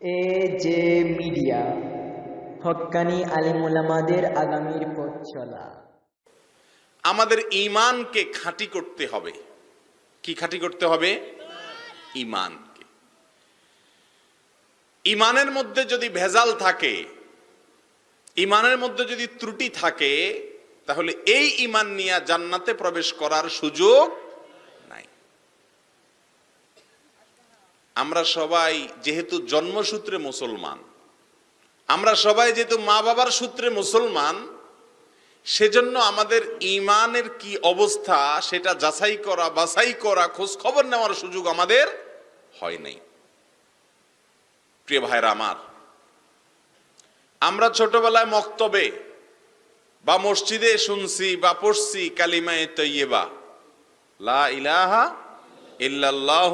এ যে মিডিয়া, হক্কানি আলেম ওলামাদের আগামীর পথ চলা। আমাদের ঈমানকে খাঁটি করতে হবে। কি খাঁটি করতে হবে? ঈমানকে। ঈমানের মধ্যে যদি ভেজাল থাকে, ঈমানের মধ্যে যদি ত্রুটি থাকে, তাহলে এই ঈমান নিয়ে জান্নাতে প্রবেশ করার সুযোগ নাই। আমরা সবাই যেহেতু জন্মসূত্রে মুসলমান, আমরা সবাই যেহেতু মা বাবার সূত্রে মুসলমান, সেজন্য আমাদের ঈমানের কি অবস্থা সেটা যাচাই করা, বাছাই করা, খোঁজ খবর নেওয়ার সুযোগ আমাদের হয় নাই। প্রিয় ভাইরা আমার, আমরা ছোটবেলায় মক্তবে বা মসজিদে শুনছি বা পড়ছি কালিমায়ে তৈয়বা, লা ইলাহা ইল্লাল্লাহ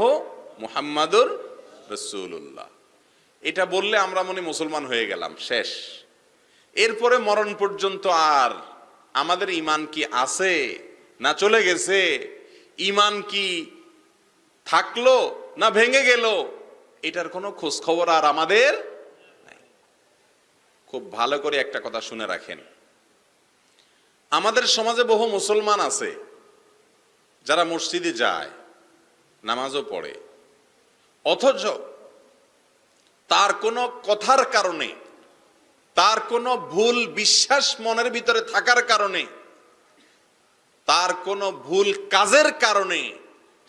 মুহাম্মাদুর রাসূলুল্লাহ। এটা বললে আমরা মনে মুসলমান হয়ে গেলাম, শেষ। এরপরে মরণ পর্যন্ত আর আমাদের ঈমান কি আছে না চলে গেছে, ঈমান কি থাকলো না ভেঙে গেল, এটার কোনো খোঁজ খবর আর আমাদের নাই। খুব ভালো করে একটা কথা শুনে রাখেন, আমাদের সমাজে বহু মুসলমান আছে যারা মসজিদে যায়, নামাজও পড়ে, অথচ তার কোনো কথার কারণে, তার কোনো ভুল বিশ্বাস মনের ভিতরে থাকার কারণে, তার কোনো ভুল কাজের কারণে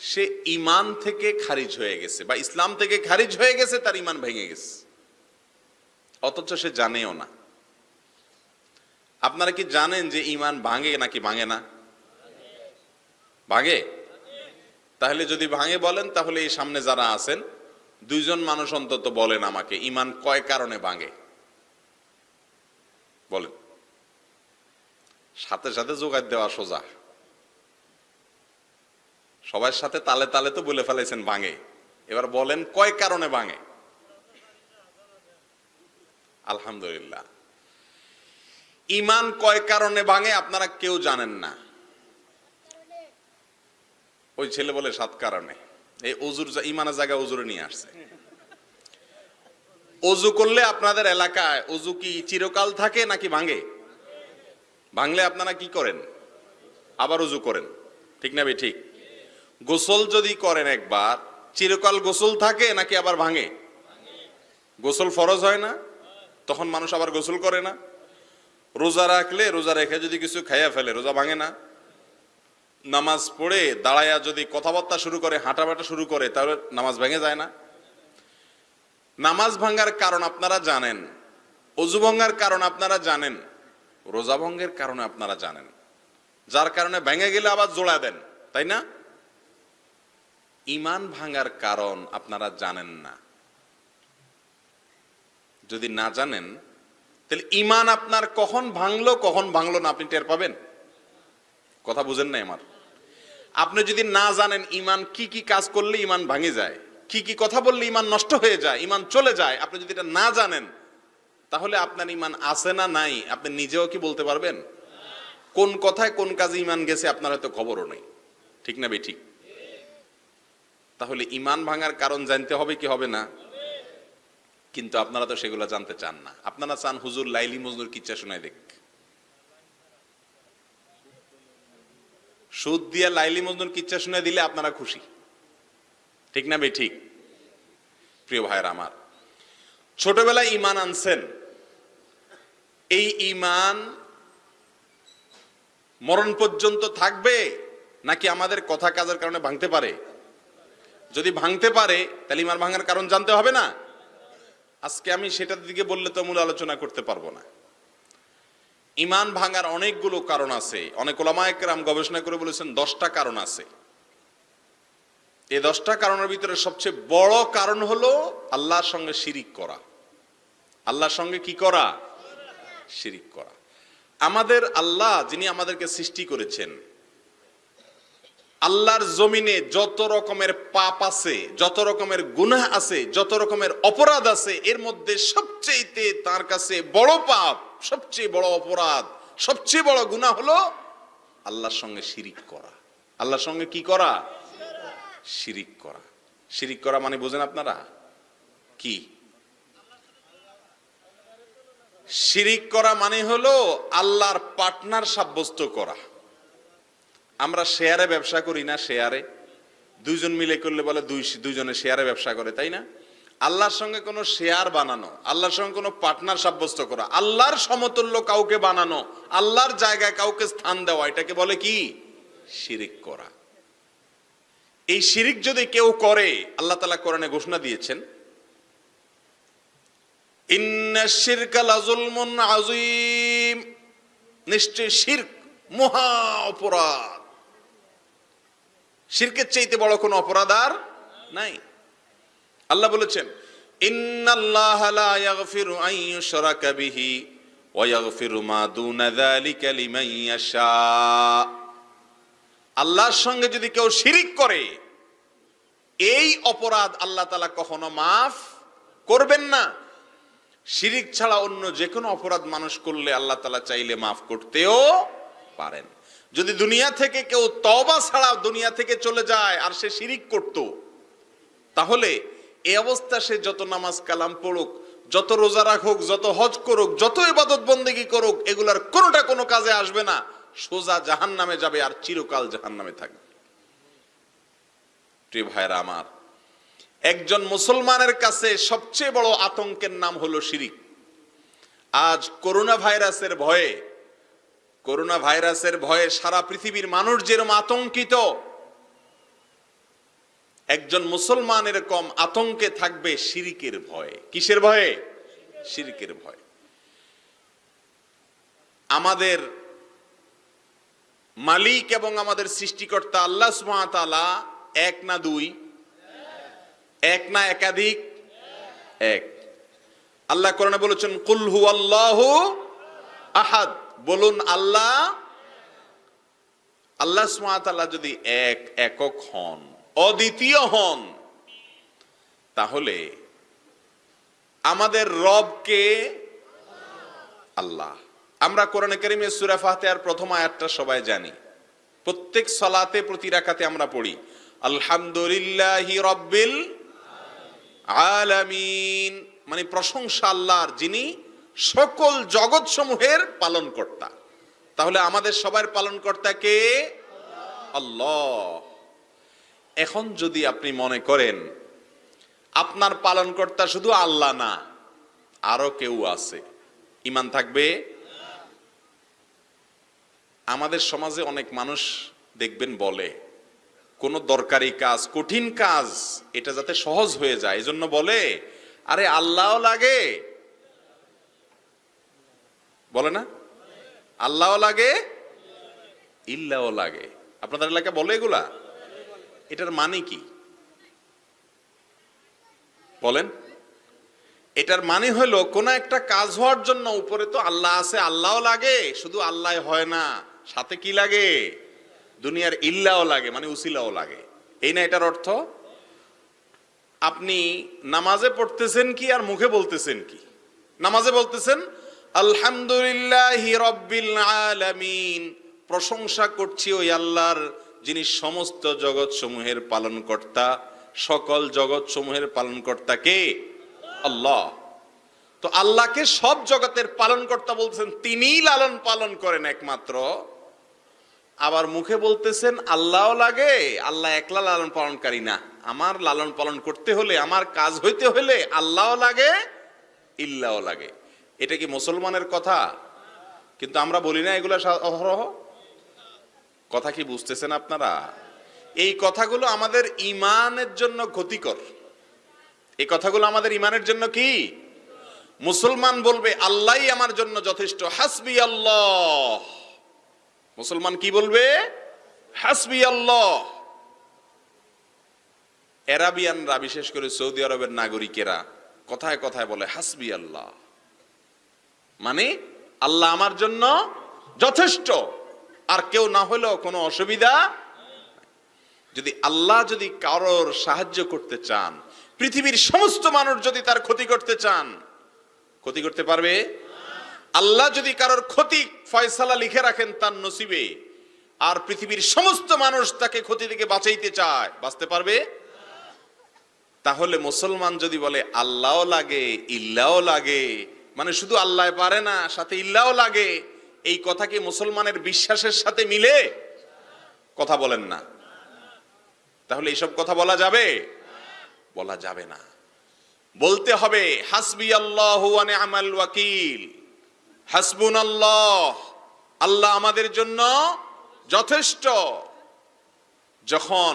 সে ঈমান থেকে খারিজ হয়ে গেছে বা ইসলাম থেকে খারিজ হয়ে গেছে, তার ঈমান ভেঙে গেছে, অথচ সে জানেও না। আপনারা কি জানেন যে ঈমান ভাঙে নাকি ভাঙে না? ভাঙে। তাহলে যদি ভাঙে বলেন, তাহলে এই সামনে যারা আছেন দুইজন মানুষ অন্তত বলেন আমাকে, ঈমান কয় কারণে ভাঙে বলেন। সাথে সাথে যোগাড় দেওয়া সোজা, সবার সাথে তালে তালে তো বলে ফেলেছেন ভাঙে। এবার বলেন কয় কারণে ভাঙে? আলহামদুলিল্লাহ, ঈমান কয় কারণে ভাঙে আপনারা কেউ জানেন না। ওই ছেলে বলে 7 কারণে। এই ওযুর ঈমানের জায়গায় ওযুরে নিয়ে আসছে। ওযু করলে আপনাদের এলাকায় ওযু কি চিরকাল থাকে নাকি ভাঙে? ভাঙলে আপনারা কি করেন? আবার ওযু করেন, ঠিক না ভাই? ঠিক। গোসল যদি করেন একবার, চিরকাল গোসল থাকে নাকি আবার ভাঙে? গোসল ফরজ হয় না, তখন মানুষ আবার গোসল করে না। রোজা রাখলে, রোজা রেখে যদি কিছু খাইয়া ফেলে, রোজা ভাঙে না। নামাজ পড়ে দাঁড়ায়া যদি কথাবার্তা শুরু করে, হাঁটাবাটা শুরু করে, তাহলে নামাজ ভেঙে যায় না? নামাজ ভাঙার কারণ আপনারা জানেন, ওযু ভাঙার কারণ আপনারা জানেন, রোজা ভঙ্গের কারণে আপনারা জানেন, যার কারণে ভেঙে গেলে আবার জোড়া দেন, তাই না? ঈমান ভাঙার কারণ আপনারা জানেন না। যদি না জানেন, তাহলে ঈমান আপনার কখন ভাঙলো কখন ভাঙলো না আপনি টের পাবেন? কথা বুঝেন না আমার? আপনি যদি না জানেন ঈমান কি কি কাজ করলে ঈমান ভাঙে যায়, কি কি কথা বললে ঈমান নষ্ট হয়ে যায়, ঈমান চলে যায়, আপনি যদি এটা না জানেন, তাহলে আপনার ঈমান আছে না নাই আপনি নিজেও কি বলতে পারবেন? কোন কথায় কোন কাজে ঈমান গেছে আপনার হয়তো খবরও নেই, ঠিক না ভাই? ঠিক। তাহলে ঈমান ভাঙার কারণ জানতে হবে কি হবে না? কিন্তু আপনারা তো সেগুলো জানতে চান না। আপনারা চান হুজুর লাইলি মজনুর কিচ্ছা শোনায় দেখ। সুদ দিয়ে লাইলি মজনুর কিচ্ছা শুনে দিলে আপনারা খুশি, ঠিক না ভাই? ঠিক। প্রিয় ভাইয়েরা আমার, ছোটবেলায় ঈমান আনছেন, এই ঈমান মরণ পর্যন্ত থাকবে নাকি আমাদের কথা কাজের কারণে ভাঙতে পারে? যদি ভাঙতে পারে, তাহলে ঈমান ভাঙার কারণ জানতে হবে না? আজকে আমি সেটার দিকে বললে তো মূল আলোচনা করতে পারবো না। ঈমান ভাঙার অনেকগুলো কারণ আছে। অনেক উলামায়ে কেরাম গবেষণা করে বলেছেন 10টা কারণ আছে। এই 10টা কারণের ভিতরে সবচেয়ে বড় কারণ হলো আল্লাহর সঙ্গে শিরিক করা। আল্লাহর সঙ্গে কি করা? শিরিক করা। আমাদের আল্লাহ যিনি আমাদেরকে সৃষ্টি করেছেন, আল্লাহর জমিনে যত রকমের পাপ আছে, যত রকমের গুনাহ আছে, যত রকমের অপরাধ আছে, এর মধ্যে সবচেয়ে তার কাছে বড় পাপ, সবচেয়ে বড় অপরাধ, সবচেয়ে বড় গুনাহ হলো আল্লাহর সঙ্গে শিরিক করা। আল্লাহর সঙ্গে কি করা? শিরিক করা। শিরিক করা মানে বুঝেন আপনারা কি? শিরিক করা মানে হলো আল্লাহর পার্টনার সাব্যস্ত করা। আমরা শেয়ারে ব্যবসা করি না, শেয়ারে দুইজন মিলে করলে বলে দুইজনে শেয়ারে ব্যবসা করে, তাই না? আল্লাহর সঙ্গে কোনো শেয়ার বানানো, আল্লাহর সঙ্গে কোনো পার্টনার সাব্যস্ত করা, আল্লাহর সমতুল্য কাউকে বানানো, আল্লাহর জায়গায় কাউকে স্থান দেওয়া, এটাকে বলে কি? শিরিক করা। এই শিরিক যদি কেউ করে, আল্লাহ তাআলা কোরআনে ঘোষণা দিয়েছেন, ইন্নাশ শিরকা লাযুলমুন আযীম, নিশ্চয় শিরক মহা অপরাধ। শিরকের চাইতে বড় কোনো অপরাধ আর নাই। আল্লাহ বলেছেন, ইন্নাল্লাহা লা ইয়াগফিরু আন ইউশরাকা বিহি ওয়া ইয়াগফিরু মা দুনা যালিকা লিমান ইয়াশা। আল্লাহর সঙ্গে যদি কেউ শিরিক করে, এই অপরাধ আল্লাহ তাআলা কখনো মাফ করবেন না। শিরিক ছাড়া অন্য যে কোনো অপরাধ মানুষ করলে আল্লাহ তাআলা চাইলে মাফ করতেও পারেন। যদি দুনিয়া থেকে কেউ তওবা ছাড়া দুনিয়া থেকে চলে যায় আর সে শিরিক করত, তাহলে এই অবস্থা সে যত নামাজ কালাম পড়ুক, যত রোজা রাখুক, যত হজ করুক, যত ইবাদত বন্দেগী করুক, এগুলার কোনোটা কোনো কাজে আসবে না। সোজা জাহান্নামে যাবে আর চিরকাল জাহান্নামে থাকবে। প্রিয় ভাইরা আমার, একজন মুসলমানের কাছে সবচেয়ে বড় আতঙ্কের নাম হলো শিরিক। আজ করোনা ভাইরাসের ভয়ে সারা পৃথিবীর মানুষ যেরকম আতঙ্কিত, একজন মুসলমান এরকম আতঙ্কে থাকবে শিরিকের ভয়ে। কিসের ভয়ে? শিরিকের ভয়ে। আমাদের মালিক এবং আমাদের সৃষ্টিকর্তা আল্লাহ সুবহানাহু ওয়া তাআলা এক না দুই, এক না একাধিক, এক। আল্লাহ কোরআনে বলেছেন, কুল হুয়াল্লাহু আহাদ, বলুন আল্লাহ সুবহানাহু ওয়া তাআলা যদি একক হন, অদ্বিতীয় হন, তাহলে আমাদের রব কে? আল্লাহ। আমরা কোরআনে কারীমে সূরা ফাতিহার প্রথম আয়াতটা সবাই জানি, প্রত্যেক সালাতে প্রতি রাকাতে আমরা পড়ি, আলহামদুলিল্লাহি রাব্বিল আলামিন, মানে প্রশংসা আল্লাহর, যিনি সকল জগৎ সমূহের পালনকর্তা। তাহলে আমাদের সবার পালনকর্তা কে? আল্লাহ। এখন যদি আপনি মনে করেন আপনার পালনকর্তা শুধু আল্লাহ না, আরো কেউ আছে, ঈমান থাকবে? আমাদের সমাজে অনেক মানুষ দেখবেন বলে, কোন দরকারি কাজ, কঠিন কাজ, এটা যাতে সহজ হয়ে যায় এজন্য বলে, আরে আল্লাহও লাগে, বলে না? আল্লাহও লাগে, ইল্লাহও লাগে। আপনাদের এলাকা বলে এগুলা? এটার মানে কি বলেন? এটার মানে হলো কোন একটা কাজ হওয়ার জন্য উপরে তো আল্লাহ আছে, আল্লাহও লাগে, শুধু আল্লাহ হয় না, সাথে কি লাগে? দুনিয়ার ইল্লাহও লাগে, মানে উসিলাও লাগে। এই না এটার অর্থ? আপনি নামাজে পড়তেছেন কি আর মুখে বলতেছেন কি? নামাজে বলতেছেন আলহামদুলিল্লাহি রাব্বিল আলামিন, প্রশংসা করছি ওই আল্লাহর যিনি সমস্ত জগৎ সমূহের পালনকর্তা। সকল জগৎ সমূহের পালনকর্তা কে? আল্লাহ। তো আল্লাহকে সব জগতের পালনকর্তা বলতেছেন, তিনিই লালন পালন করেন একমাত্র। আবার মুখে বলতেছেন আল্লাহও লাগে, আল্লাহ একলা লালন পালনকারী না, আমার লালন পালন করতে হলে, আমার কাজ হইতে হলে আল্লাহও লাগে, ইল্লাহও লাগে। এটা কি মুসলমানের কথা? কিন্তু আমরা বলি না এগুলা অহরহ। কথা কি বুঝতেছেন আপনারা? এই কথাগুলো আমাদের ঈমানের জন্য ক্ষতিকর। এই কথাগুলো আমাদের ঈমানের জন্য কি? মুসলমান বলবে আল্লাহই আমার জন্য যথেষ্ট, হাসবি আল্লাহ। মুসলমান কি বলবে? হাসবি আল্লাহ। আরাবিয়ানরা, বিশেষ করে সৌদি আরবের নাগরিকেরা কথায় কথায় বলে হাসবি আল্লাহ, মানে আল্লাহ আমার জন্য যথেষ্ট, আর কেউ না হলেও কোনো অসুবিধা। যদি আল্লাহ যদি কারোর সাহায্য করতে চান, পৃথিবীর সমস্ত মানুষ যদি তার ক্ষতি করতে চান, ক্ষতি করতে পারবে? আল্লাহ যদি কারোর ক্ষতি ফয়সালা লিখে রাখেন তার নসিবে, আর পৃথিবীর সমস্ত মানুষ তাকে ক্ষতি থেকে বাঁচাইতে চায়, বাঁচতে পারবে? তাহলে মুসলমান যদি বলে আল্লাহও লাগে, ইল্লাহও লাগে, মানে শুধু আল্লাহ পারে না, সাথে ইল্লাও লাগে, এই কথা কি মুসলমানের বিশ্বাসের সাথে মিলে? কথা বলেন না। তাহলে এইসব কথা বলা যাবে? বলা যাবে না। বলতে হবে হাসবি আল্লাহু ওয়া নি'মাল ওয়াকিল, হাসবুনাল্লাহ, আল্লাহ আমাদের জন্য যথেষ্ট। যখন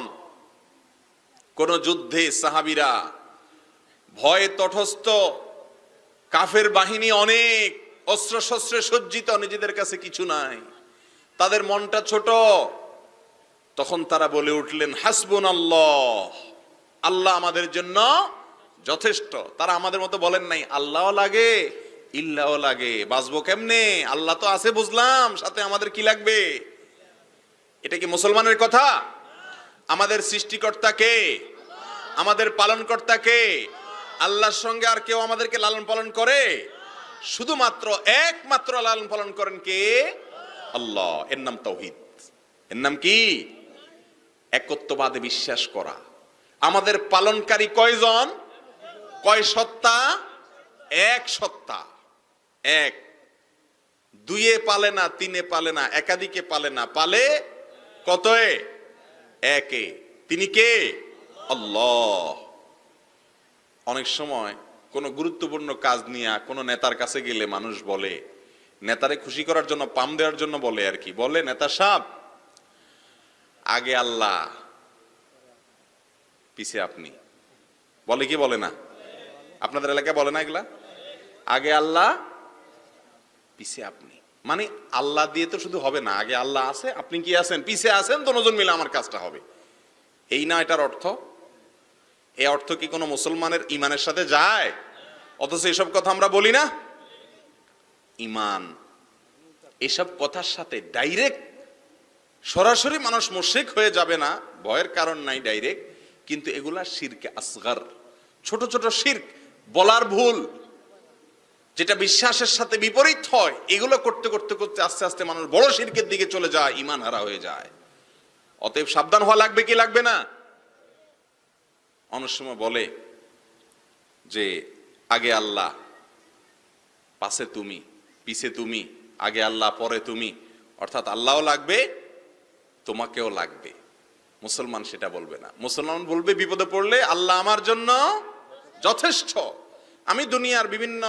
কোন যুদ্ধে সাহাবীরা ভয়ে তটস্থ, কাফের বাহিনী অনেক, অস্ত্র শস্ত্রে সজ্জিত, নিজেদের কাছে কিছু নাই, তাদের মনটা ছোট, তখন তারা বলে উঠলেন হাসবুনাল্লাহ, আল্লাহ আমাদের জন্য যথেষ্ট। তারা আমাদের মতো বলেন নাই আল্লাহও লাগে ইল্লাও লাগে, বাঁচবো কেমনে, আল্লাহ তো আছে বুঝলাম, সাথে আমাদের কি লাগবে? এটা কি মুসলমানের কথা? আমাদের সৃষ্টিকর্তা কে? আমাদের পালনকর্তা কে? আল্লাহর সঙ্গে আর কেউ আমাদেরকে লালন পালন করে? শুধুমাত্র একমাত্র লালন পালন করেন কে? আল্লাহ। এর নাম তাওহীদ। এর নাম কি? একত্ববাদে বিশ্বাস করা। আমাদের পালনকারী কয়জন? কয় সত্তা? এক সত্তা। এক। দুইয়ে পালে না, তিনে পালে না, একাধিকে পালে না, পালে কতয়ে? একে। তিনি কে? আল্লাহ। অনেক সময় কোন গুরুত্বপূর্ণ কাজ নিয়ে কোন নেতার কাছে গেলে মানুষ বলে, নেতারে খুশি করার জন্য, পাম দেওয়ার জন্য বলে আর কি, বলে নেতা সাহেব আগে আল্লাহ পিছে আপনি। বলে কি বলে না? আপনাদের এলাকায় বলে না এগুলা? আগে আল্লাহ পিছে আপনি। মানে আল্লাহ দিয়ে তো শুধু হবে না, আগে আল্লাহ আছে, আপনি কি আছেন, পিছে আছেন, দুজন মিলে আমার কাজটা হবে, এই না এটার অর্থ? এই অর্থ কি কোনো মুসলমানের ইমানের সাথে যায়? অথচ এসব কথা আমরা বলি না। ইমান এসব কথার সাথে ডাইরেক্ট সরাসরি মানুষ মুশরিক হয়ে যাবে না, ভয়ের কারণ নাই ডাইরেক্ট, কিন্তু এগুলা শিরকে আসগর, ছোট ছোট শিরক, বলার ভুল, যেটা বিশ্বাসের সাথে বিপরীত হয়, এগুলো করতে করতে করতে আস্তে আস্তে মানুষ বড় শিরকের দিকে চলে যায়, ইমান হারা হয়ে যায়। অতএব সাবধান হওয়া লাগবে কি লাগবে না? অনেক সময় বলে যে আগে আল্লাহ, পাশে তুমি, পিছে তুমি, আগে আল্লাহ পরে তুমি, অর্থাৎ আল্লাহও লাগবে তোমাকেও লাগবে। মুসলমান সেটা বলবে না। মুসলমান বলবে বিপদে পড়লে আল্লাহ আমার জন্য যথেষ্ট, আমি দুনিয়ার বিভিন্ন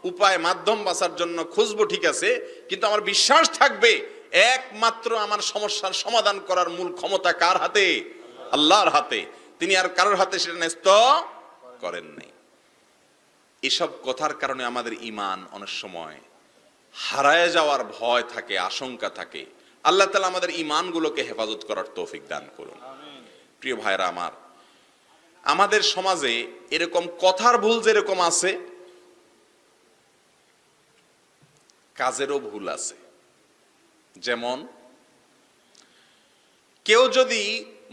উপায় মাধ্যম বাঁচার জন্য খুঁজবো ঠিক আছে, কিন্তু আমার বিশ্বাস থাকবে একমাত্র আমার সমস্যার সমাধান করার মূল ক্ষমতা কার হাতে? আল্লাহর হাতে। তিনি আর কারোর হাতে সেটা ন্যস্ত করেন নাই। এসব কথার কারণে আমাদের ঈমান অনেক সময় হারায় যাওয়ার ভয় থাকে, আশঙ্কা থাকে। আল্লাহ তাআলা আমাদের ঈমানগুলোকে হেফাজত করার তৌফিক দান করুন। প্রিয় ভাইরা আমার, আমাদের সমাজে এরকম কথার ভুল যেরকম আছে, কাজেরও ভুল আছে। যেমন কেউ যদি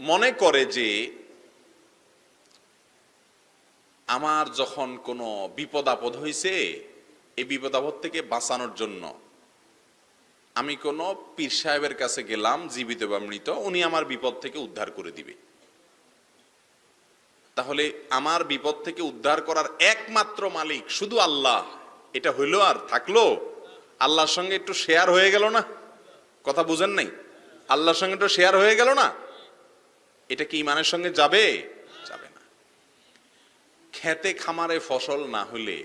মনে করে যে আমার যখন কোনো বিপদ আপদ হয়েছে, এই বিপদ আপদ থেকে বাঁচানোর জন্য আমি কোনো পীর সাহেবের কাছে গেলাম, জীবিত বা মৃত, উনি আমার বিপদ থেকে উদ্ধার করে দিবে। তাহলে আমার বিপদ থেকে উদ্ধার করার একমাত্র মালিক শুধু আল্লাহ, এটা হইলো আর থাকলো? আল্লাহর সঙ্গে একটু শেয়ার হয়ে গেল না? কথা বুঝেন নাই? আল্লাহর সঙ্গে একটু শেয়ার হয়ে গেল না? এটা কি ঈমানের সঙ্গে যাবে? যাবে না। খেতে খামারে ফসল না হলে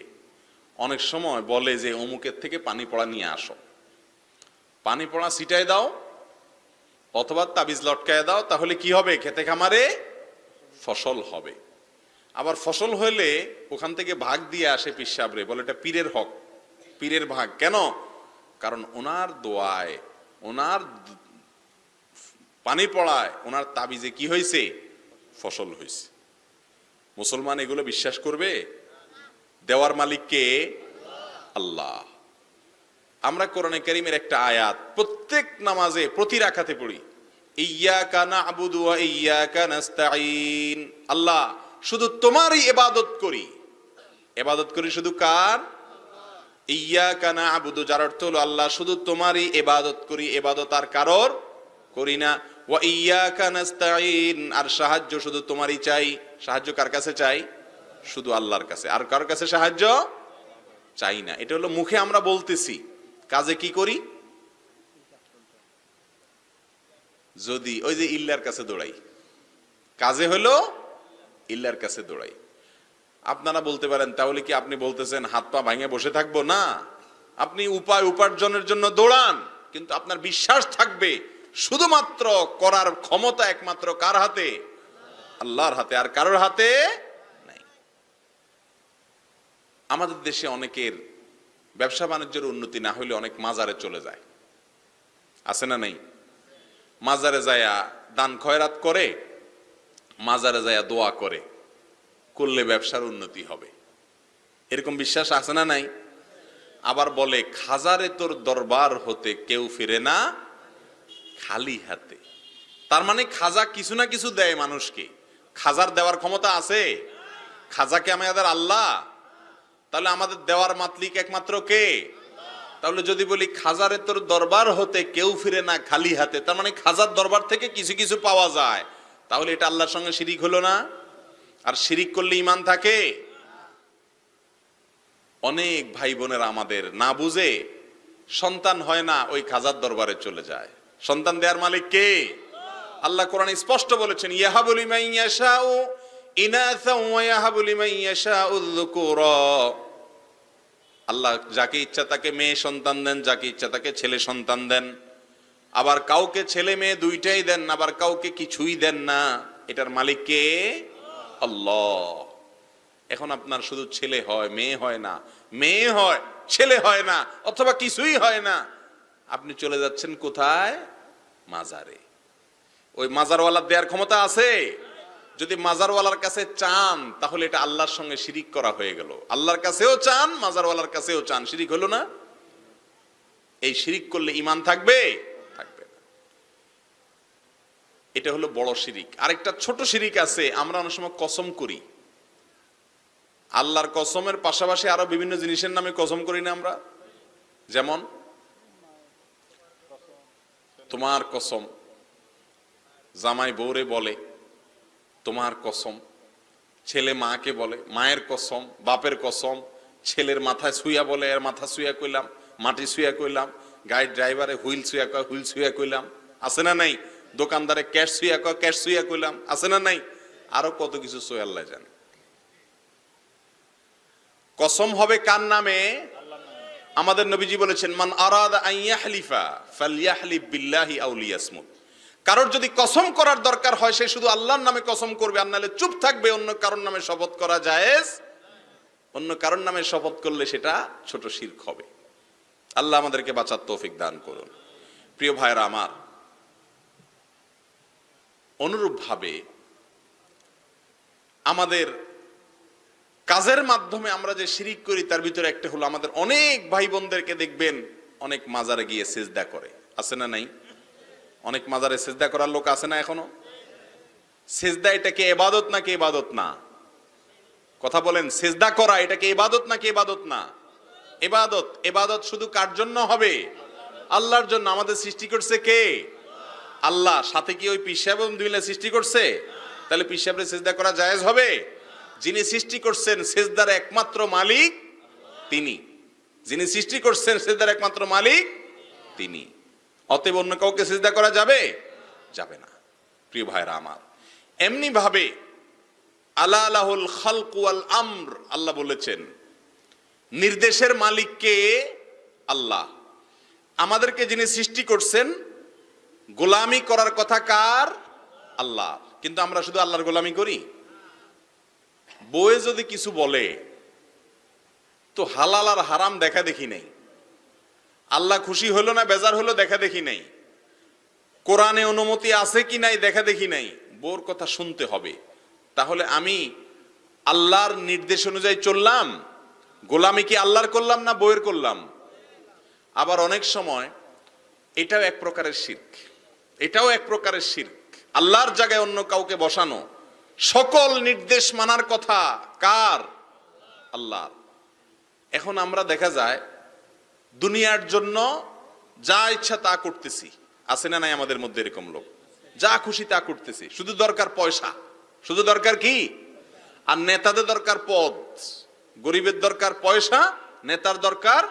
অনেক সময় বলে যে অমুকের থেকে পানি পড়া নিয়ে আসো, পানি পড়া ছিটায় দাও অথবা তাবিজ লটকায় দাও, তাহলে কি হবে? খেতে খামারে ফসল হবে। আবার ফসল হইলে ওখান থেকে ভাগ দিয়ে আসে পীর সাহেবরে, বলে এটা পীরের হক, পীরের ভাগ। কেন? কারণ ওনার দোয়ায়, ওনার পানি পড়ায়, ওনার তাবিজে কি হয়েছে? ফসল হয়েছে। মুসলমান এগুলো বিশ্বাস করবে? দেওয়ার মালিক কে? আল্লাহ। আমরা কোরআনে কারীমের একটা আয়াত প্রত্যেক নামাজে প্রতি রাকাতে পড়ি, ইয়্যাকা না'বুদু ওয়া ইয়্যাকা নাস্তাঈন। আল্লাহ, শুধু তোমারই ইবাদত করি। ইবাদত করি শুধু কার? ইয়্যাকা না'বুদু, যার অর্থ হলো আল্লাহ শুধু তোমারই ইবাদত করি, ইবাদত আর কারোর করি না। ওয়া ইয়্যাকা নাস্তাঈন, আর সাহায্য শুধু তোমারই চাই। সাহায্য কার কাছে চাই? শুধু আল্লাহর কাছে। আর কার কাছে সাহায্য? চাই না। এটা হলো মুখে আমরা বলতেছি, কাজে কি করি? যদি ওই যে ইল্লার কাছে দৌড়াই, কাজে হলো ইল্লার কাছে দৌড়াই। আপনারা বলতে পারেন তাহলে কি আপনি বলতেছেন হাত পা ভাঙে বসে থাকবো? না, আপনি উপায় উপার্জনের জন্য দৌড়ান, কিন্তু আপনার বিশ্বাস থাকবে শুধুমাত্র করার ক্ষমতা একমাত্র কার হাতে? আল্লাহর হাতে, আর কারোর হাতে নাই। আমাদের দেশে অনেকের ব্যবসা বাণিজ্যের উন্নতি না হলে অনেক মাজারে চলে যায়, আছে না নাই? মাজারে যায়া দান খয়রাত করে, মাজারে যায়া দোয়া করে, করলে ব্যবসার উন্নতি হবে, এরকম বিশ্বাস আছে না নাই? আবার বলে খাজারে তোর দরবার হতে কেউ ফিরে না খালি হাতে। তার মানে খাজা কিছু না কিছু দেয় মানুষকে। খাজার দেওয়ার ক্ষমতা আছে? খাজাকে আমাদের আল্লাহ, তাহলে আমাদের দেওয়ার মাতলিক একমাত্র কে? তাহলে যদি বলি খাজারে তোর দরবার হতে কেউ ফিরে না খালি হাতে, তার মানে খাজার দরবার থেকে কিছু কিছু পাওয়া যায়, তাহলে এটা আল্লাহর সঙ্গে শিরিক হলো না? আর শিরিক করলে ঈমান থাকে? অনেক ভাই বোনেরা আমাদের না বুঝে সন্তান হয় না, ওই খাজার দরবারে চলে যায়। সন্তান দেওয়ার মালিক কে? আল্লাহ কোরআনে স্পষ্ট বলেছেন, ইয়াহাবু লিমান ইয়াশাউ ইনাসা ওয়া ইয়াহাবু লিমান ইয়াশাউ যুকুরা। আল্লাহ যাকে ইচ্ছা তাকে মেয়ে সন্তান দেন, যাকে ইচ্ছা তাকে ছেলে সন্তান দেন। আবার কাউকে ছেলে মেয়ে দুইটাই দেন, আবার কাউকে কিছুই দেন না। এটার মালিক কে? আল্লাহ। এখন আপনার শুধু ছেলে হয়, মেয়ে হয় না, মেয়ে হয় ছেলে হয় না, অথবা কিছুই হয় না, আপনি চলে যাচ্ছেন কোথায়? মাজারে। ওই মাজারওয়ালার দেওয়ার ক্ষমতা আছে? যদি মাজারওয়ালার কাছে চান তাহলে এটা আল্লাহর সঙ্গে শিরিক করা হয়ে গেল। আল্লাহর কাছেও চান, মাজারওয়ালার কাছেও চান, শিরিক হলো না? এই শিরিক করলে ঈমান থাকবে? থাকবে না। এটা হলো বড় শিরিক। আরেকটা ছোট শিরিক আছে, আমরা অনেক সময় কসম করি। আল্লাহর কসমের পাশাপাশি আরো বিভিন্ন জিনিসের নামে কসম করি না আমরা? যেমন তোমার কসম, জামাই বউরে বলে তোমার কসম, ছেলে মাকে বলে মায়ের কসম, বাপের কসম, ছেলের মাথায় শুইয়া বলে এর মাথা শুইয়া কইলাম, মাটি শুইয়া কইলাম, গাড়ির ড্রাইভারে হুইল শুইয়া কয় হুইল শুইয়া কইলাম, আছে না নাই? দোকানদারে ক্যাশ শুইয়া কয় ক্যাশ শুইয়া কইলাম, আছে না নাই? আরো কত কিছু সই আল্লাহ জানে। কসম হবে কার নামে? আমাদের নবীজি বলেছেন, মান আরাদা আন ইয়াহলিফা ফালইয়াহলিফ বিল্লাহি আও লিয়াসমুত। কারোর যদি কসম করার দরকার হয় সে শুধু আল্লাহর নামে কসম করবে, আর নাহলে চুপ থাকবে। অন্য কারোর নামে শপথ করা জায়েজ, অন্য কারোর নামে শপথ করলে সেটা ছোট শিরক হবে। আল্লাহ আমাদেরকে বাঁচার তৌফিক দান করুন। প্রিয় ভাইরা আমার, অনুরূপ ভাবে আমাদের কাজের মাধ্যমে আমরা যে শিরিক করি তার ভিতরে একটা হলো, আমাদের অনেক ভাই বোনদেরকে দেখবেন অনেক মাজারে গিয়ে সিজদা করে, আছে না নাই? অনেক মাজারে সিজদা করার লোক আছে না এখনো? সিজদা এটা কি ইবাদত নাকি ইবাদত না? কথা বলেন, সিজদা করা এটা কি ইবাদত নাকি ইবাদত না? ইবাদত। ইবাদত শুধু কার জন্য হবে? আল্লাহর জন্য। আমাদের সৃষ্টি করছে কে? আল্লাহ। সাথে কি ওই পীর সাহেব মিলে সৃষ্টি করছে? তাহলে পীর সাহেবের সিজদা করা জায়েজ হবে? যিনি সৃষ্টি করছেন সিজদার একমাত্র মালিক তিনি। যিনি সৃষ্টি করছেন সিজদার একমাত্র মালিক তিনি। অতএব অন্য কাউকে সিজদা করা যাবে? যাবে না। প্রিয় ভাইরা আমার, এমনি ভাবে আলা লাহুল খালকু ওয়াল আমর, আল্লাহ বলেছেন নির্দেশের মালিক কে? আল্লাহ। আমাদেরকে যিনি সৃষ্টি করছেন গোলামি করার কথা কার? আল্লাহ। কিন্তু আমরা শুধু আল্লাহর গোলামি করি। বউয়ে যদি কিছু বলে তো হালাল আর হারাম দেখা দেখি নেই, আল্লাহ খুশি হলো না বেজার হলো দেখা দেখি নাই, কোরআনে অনুমতি আছে কি নাই দেখা দেখি নাই, বউর কথা শুনতে হবে। তাহলে আমি আল্লাহর নির্দেশ অনুযায়ী চললাম, গোলামি কি আল্লাহর করলাম না বউয়ের করলাম? আবার অনেক সময় এটাও এক প্রকারের শিরক, এটাও এক প্রকারের শিরক, আল্লাহর জায়গায় অন্য কাউকে বসানো। সকল নির্দেশ মানার কথা কার? আল্লাহ। এখন আমরা দেখা যায় দুনিয়ার জন্য যা ইচ্ছা তা করতেছি, আছে না নাই আমাদের মধ্যে এরকম লোক? যা খুশি তা করতেছি, শুধু দরকার পয়সা, শুধু দরকার কি? আর নেতাদের দরকার পদ, গরিবের দরকার পয়সা, নেতার দরকার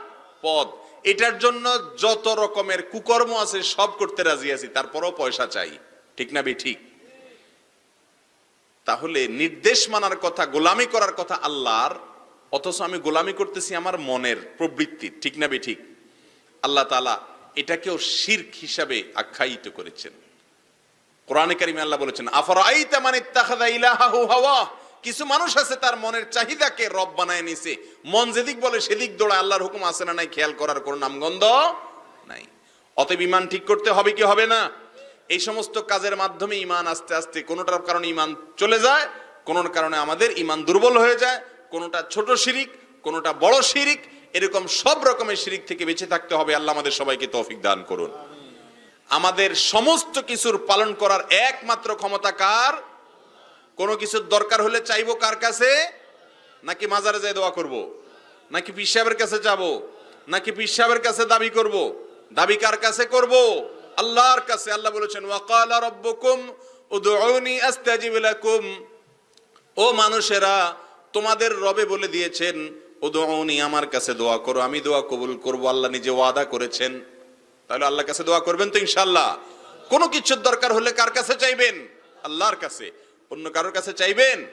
পদ। এটার জন্য যত রকমের কুকর্ম আছে সব করতে রাজি আছি, তারপরও পয়সা চাই। ঠিক না ঠিক? তাহলে নির্দেশ মানার কথা, গোলামি করার কথা আল্লাহর, অথচ আমি গোলামি করতেছি আমার মনের প্রবৃত্তি। ঠিক না ঠিক? আল্লাহ তাআলা এটাকেও শিরক হিসাবে আখ্যায়িত করেছেন। কোরআনে কারিমে আল্লাহ বলেছেন, আফরাআইতা মান ইত্তাখাযা ইলাহাহু হাওয়া। কিছু মানুষ আছে তার মনের চাহিদাকে রব বানায় নিছে, মন যেদিক বলে সেদিক দৌড়ায়, আল্লাহর হুকুম আছে না নাই খেয়াল করার কোনো নামগন্ধ নাই। অতএব ঈমান ঠিক করতে হবে কি হবে না? এই সমস্ত কাজের মাধ্যমে ঈমান আস্তে আস্তে কোনোটার কারণে ঈমান চলে যায়, কোনোর কারণে আমাদের ঈমান দুর্বল হয়ে যায়, কোনোটা ছোট শিরিক, কোনোটা বড় শিরিক। এরকম সব রকমের শিরিক থেকে বেঁচে থাকতে হবে। আল্লাহ আমাদের সবাইকে তৌফিক দান করুন। আমাদের সমস্ত কিছুর পালন করার একমাত্র ক্ষমতা কার? কোনো কিছুর দরকার হলে চাইবো কার কাছে? নাকি মাজারে যাই দোয়া করব? নাকি পীর সাহেবের কাছে যাব? নাকি পীর সাহেবের কাছে দাবি করব? দাবি কার কাছে করব? আল্লাহর কাছে। আল্লাহ বলেছেন, ওয়াকালা রাব্বুকুম উদউনি আস্তাজিব লাকুম। ও মানুষেরা, তোমাদের রবে বলে দিয়েছেন, উদউনি, আমার কাছে দোয়া করো, আমি দোয়া কবুল করব। আল্লাহ নিজে ওয়াদা করেছেন। তাহলে আল্লাহর কাছে দোয়া করবেন তো ইনশাআল্লাহ? কোনো কিছুর দরকার হলে কার কাছে চাইবেন? আল্লাহর কাছে। অন্য কারোর কাছে চাইবেন?